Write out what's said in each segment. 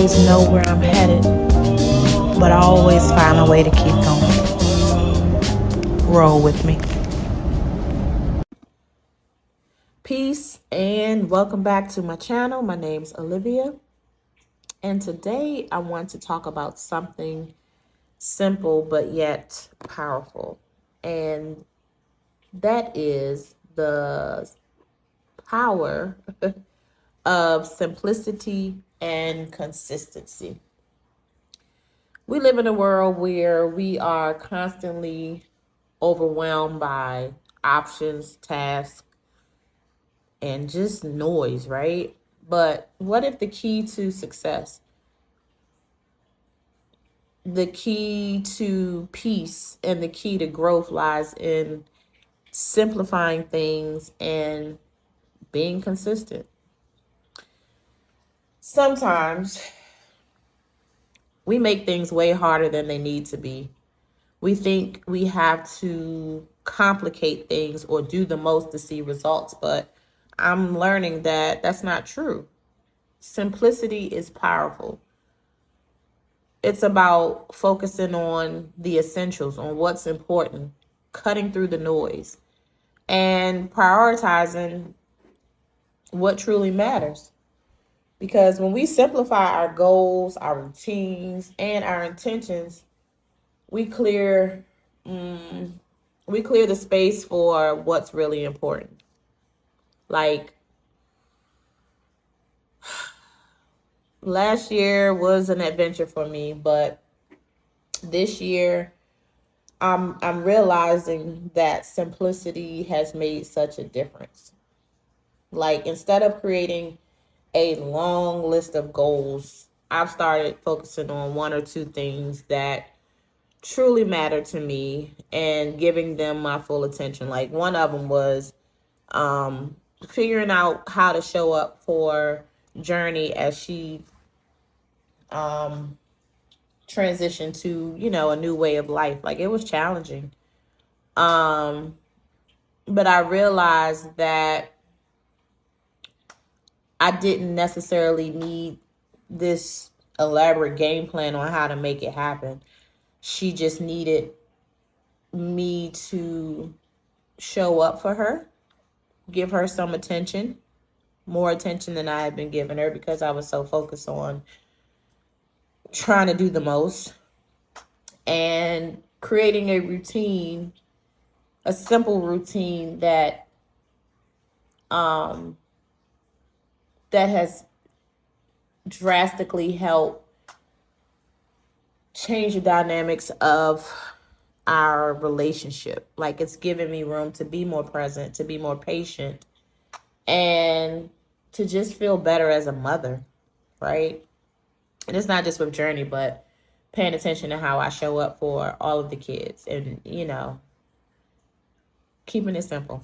always know where I'm headed, but I always find a way to keep going. Roll with me. Peace and welcome back to my channel. My name's Olivia, and today I want to talk about something simple but yet powerful, and that is the power of simplicity and consistency. We live in a world where we are constantly overwhelmed by options, tasks, and just noise, right? But what if the key to success, the key to peace, and the key to growth lies in simplifying things and being consistent? Sometimes we make things way harder than they need to be. We think we have to complicate things or do the most to see results, but I'm learning that that's not true. Simplicity is powerful. It's about focusing on the essentials, on what's important, cutting through the noise, and prioritizing what truly matters. Because when we simplify our goals, our routines, and our intentions, we clear we clear the space for what's really important. Like last year was an adventure for me, but this year I'm realizing that simplicity has made such a difference. Like instead of creating a long list of goals, I've started focusing on one or two things that truly matter to me and giving them my full attention. Like one of them was figuring out how to show up for Journey as she um, transitioned to, a new way of life. Like it was challenging. Um, but I realized that I didn't necessarily need this elaborate game plan on how to make it happen. She just needed me to show up for her, give her some attention, more attention than I had been giving her because I was so focused on trying to do the most and creating a routine, a simple routine um that has drastically helped change the dynamics of our relationship. Like it's given me room to be more present, to be more patient, and to just feel better as a mother, right? And it's not just with Journey, but paying attention to how I show up for all of the kids and, keeping it simple,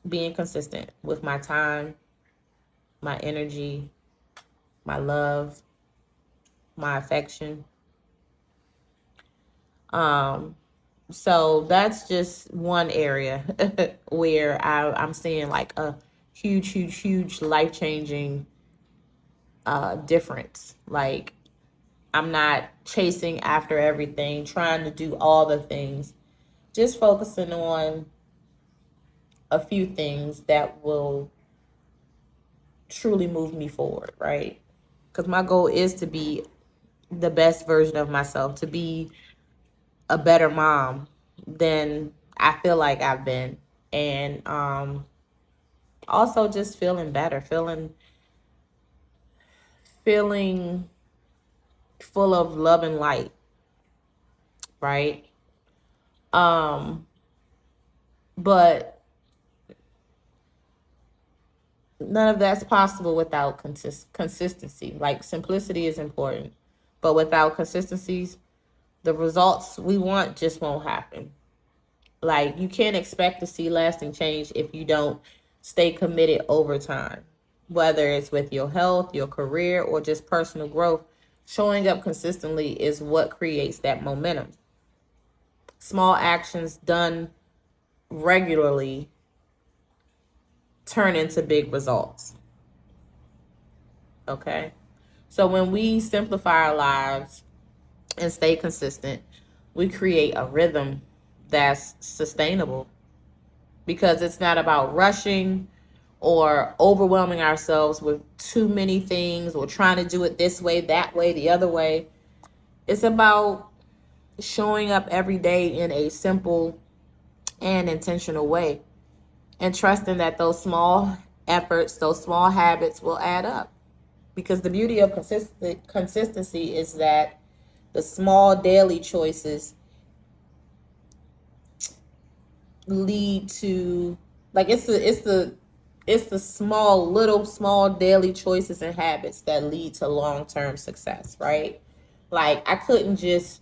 being consistent with my time, my energy, my love, my affection. Um, so that's just one area where I'm seeing like a huge life changing difference. Like I'm not chasing after everything, trying to do all the things, just focusing on a few things that will truly move me forward, right? Because my goal is to be the best version of myself, to be a better mom than I feel like I've been. And also just feeling better, feeling full of love and light, right? Um, but none of that's possible without consistency. Like simplicity is important, but without consistencies, the results we want just won't happen. Like you can't expect to see lasting change if you don't stay committed over time, whether it's with your health, your career, or just personal growth. Showing up consistently is what creates that momentum. Small actions done regularly turn into big results. Okay. So when we simplify our lives and stay consistent, we create a rhythm that's sustainable, because it's not about rushing or overwhelming ourselves with too many things or trying to do it this way, that way, the other way. It's about showing up every day in a simple and intentional way, and trusting that those small efforts, those small habits will add up. Because the beauty of consistency is that the small daily choices lead to, like, it's the small daily choices and habits that lead to long-term success, right? Like, I couldn't just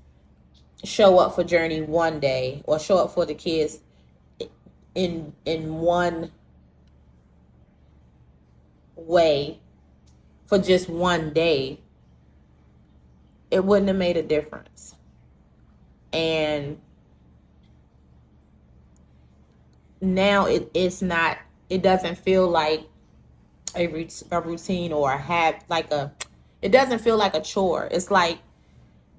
show up for Journey one day or show up for the kids in one way for just one day. It wouldn't have made a difference. And now it doesn't feel like a routine or it doesn't feel like a chore. It's like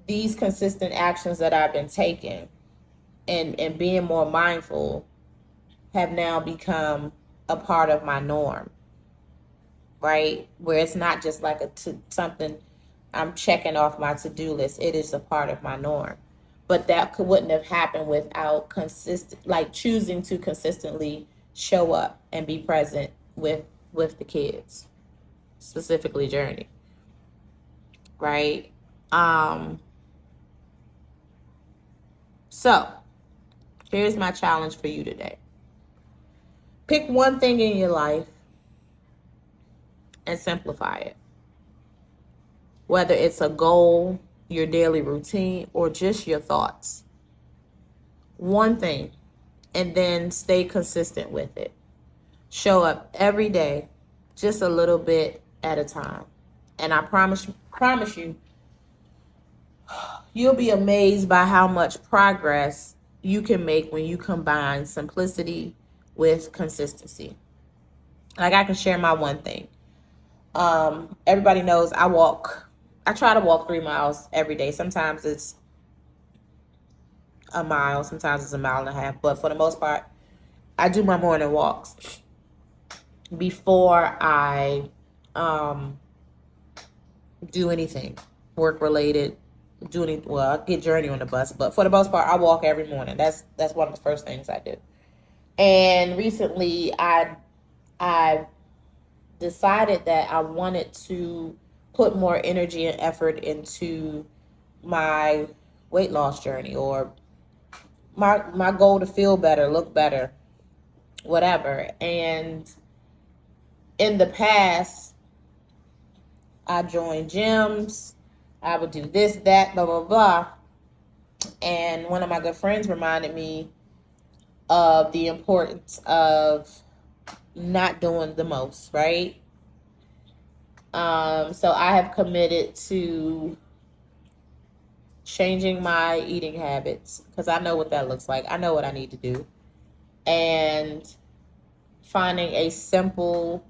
these consistent actions that I've been taking and being more mindful have now become a part of my norm, right? Where it's not just like something I'm checking off my to-do list. It is a part of my norm. But that wouldn't have happened without choosing to consistently show up and be present with the kids, specifically Journey, right? So here's my challenge for you today. Pick one thing in your life and simplify it. Whether it's a goal, your daily routine, or just your thoughts. One thing, and then stay consistent with it. Show up every day, just a little bit at a time. And I promise you, you'll be amazed by how much progress you can make when you combine simplicity with consistency. Like, I can share my one thing. Everybody knows I try to walk 3 miles every day. Sometimes it's a mile, sometimes it's a mile and a half, but for the most part, I do my morning walks before I do anything work related. I get Journey on the bus, but for the most part, I walk every morning. That's one of the first things I do. And recently, I decided that I wanted to put more energy and effort into my weight loss journey, or my goal to feel better, look better, whatever. And in the past, I joined gyms. I would do this, that, blah, blah, blah. And one of my good friends reminded me of the importance of not doing the most, right? So I have committed to changing my eating habits, because I know what that looks like. I know what I need to do. And finding a simple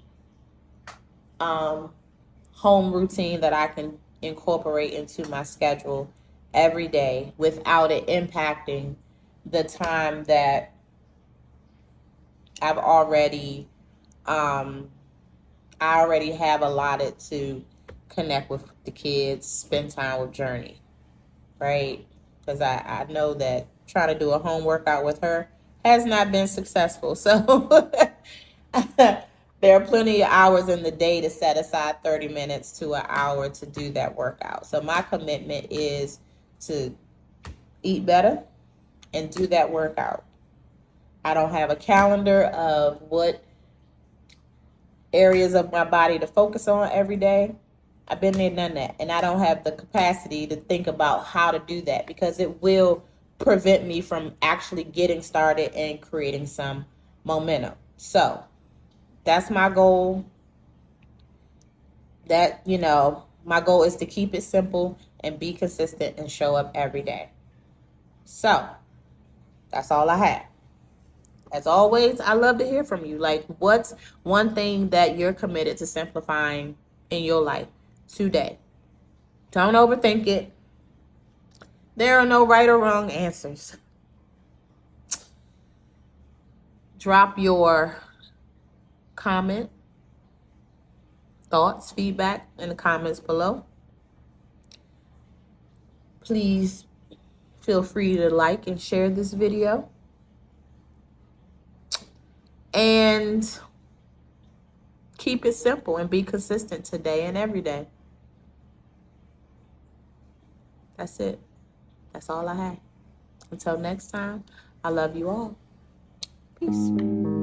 home routine that I can incorporate into my schedule every day without it impacting the time that I've already I already have allotted to connect with the kids, spend time with Journey, right? Because I know that trying to do a home workout with her has not been successful. So there are plenty of hours in the day to set aside 30 minutes to an hour to do that workout. So my commitment is to eat better and do that workout. I don't have a calendar of what areas of my body to focus on every day. I've been there, done that. And I don't have the capacity to think about how to do that, because it will prevent me from actually getting started and creating some momentum. So that's my goal. My goal is to keep it simple and be consistent and show up every day. So that's all I have. As always, I love to hear from you. Like, what's one thing that you're committed to simplifying in your life today? Don't overthink it. There are no right or wrong answers. Drop your comment, thoughts, feedback in the comments below. Please feel free to like and share this video. And keep it simple and be consistent today and every day. That's it. That's all I have. Until next time, I love you all. Peace.